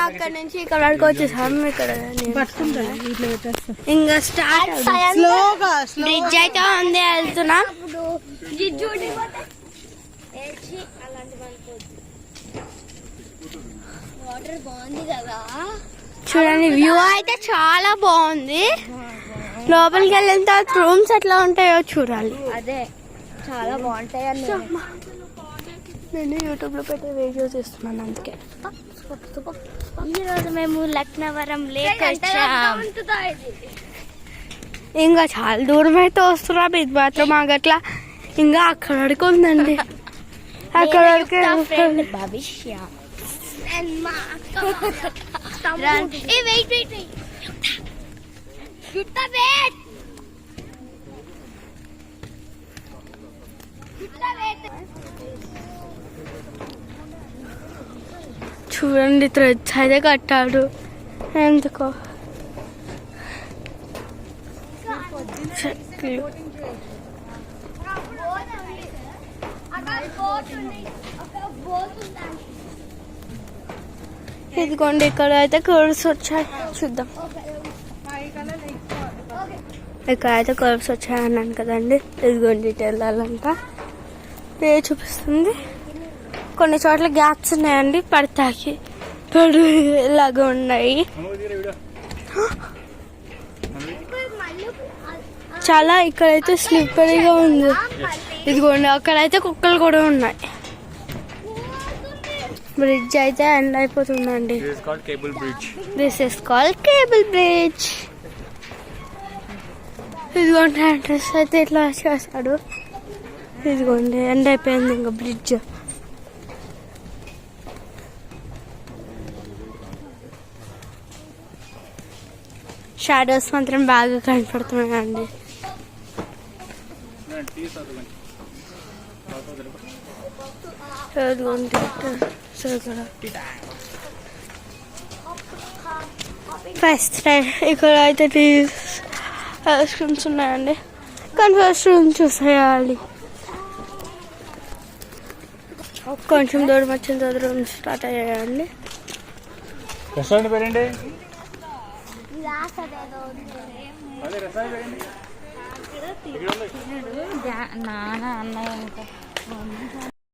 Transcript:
అక్కడ నుంచి ఇక్కడ వరకు వచ్చేసాము. ఇక్కడ ఇంకా స్టార్ట్ బ్రిడ్జ్ అయితే ఉంది, వెళ్తున్నాం. చూడండి వ్యూ అయితే చాలా బాగుంది. లోపలికి వెళ్ళిన తర్వాత రూమ్స్ ఎట్లా ఉంటాయో చూడాలి. అదే చాలా బాగుంటాయి అని నేను యూట్యూబ్ లో పెట్టే వీడియోస్ ఇస్తున్నాను. అందుకే ఈరోజు మేము లక్నవరం లేక్ వచ్చాం. ఇంకా చాలా దూరం అయితే వస్తున్నాం. ఇది మాత్రం మాకు అట్లా ఇంకా అక్కడ వరకు ఉందండి. అక్కడ వరకు భవిష్య చూడండి థ్రెడ్స్ అయితే కట్టాడు. ఎందుకో ఇదిగోండి ఇక్కడ అయితే కర్వ్స్ వచ్చాయి, చూద్దాం. ఇక్కడ అయితే కర్వ్స్ వచ్చాయి అన్నాను కదండి. ఇదిగోండి ఇటు వెళ్ళాలంట చూపిస్తుంది. కొన్ని చోట్ల గ్యాప్స్ ఉన్నాయండి, పడతాకి పడు ఇలాగా ఉన్నాయి. చాలా ఇక్కడైతే స్లిప్పరీగా ఉంది. ఇదిగోండి అక్కడైతే కుక్కలు కూడా ఉన్నాయి. బ్రిడ్జ్ అయితే ఎండ్ అయిపోతుందండి. This is called cable bridge. ఇదిగోండి ఎంట్రన్స్ అయితే ఇట్లా చేశాడు. ఇదిగోండి ఎండ్ అయిపోయింది ఇంకా బ్రిడ్జ్. షాడోస్ మాత్రం బాగా కనపడుతున్నాయండి. ఫస్ట్ ఇక్కడ అయితే ఐస్ క్రీమ్స్ ఉన్నాయండి, కానీ ఫస్ట్ రూమ్ చూసేయాలి. కొంచెం దూరం వచ్చిన తర్వాత రూమ్ స్టార్ట్ అయ్యాయండి. నాన్న అన్నయ్య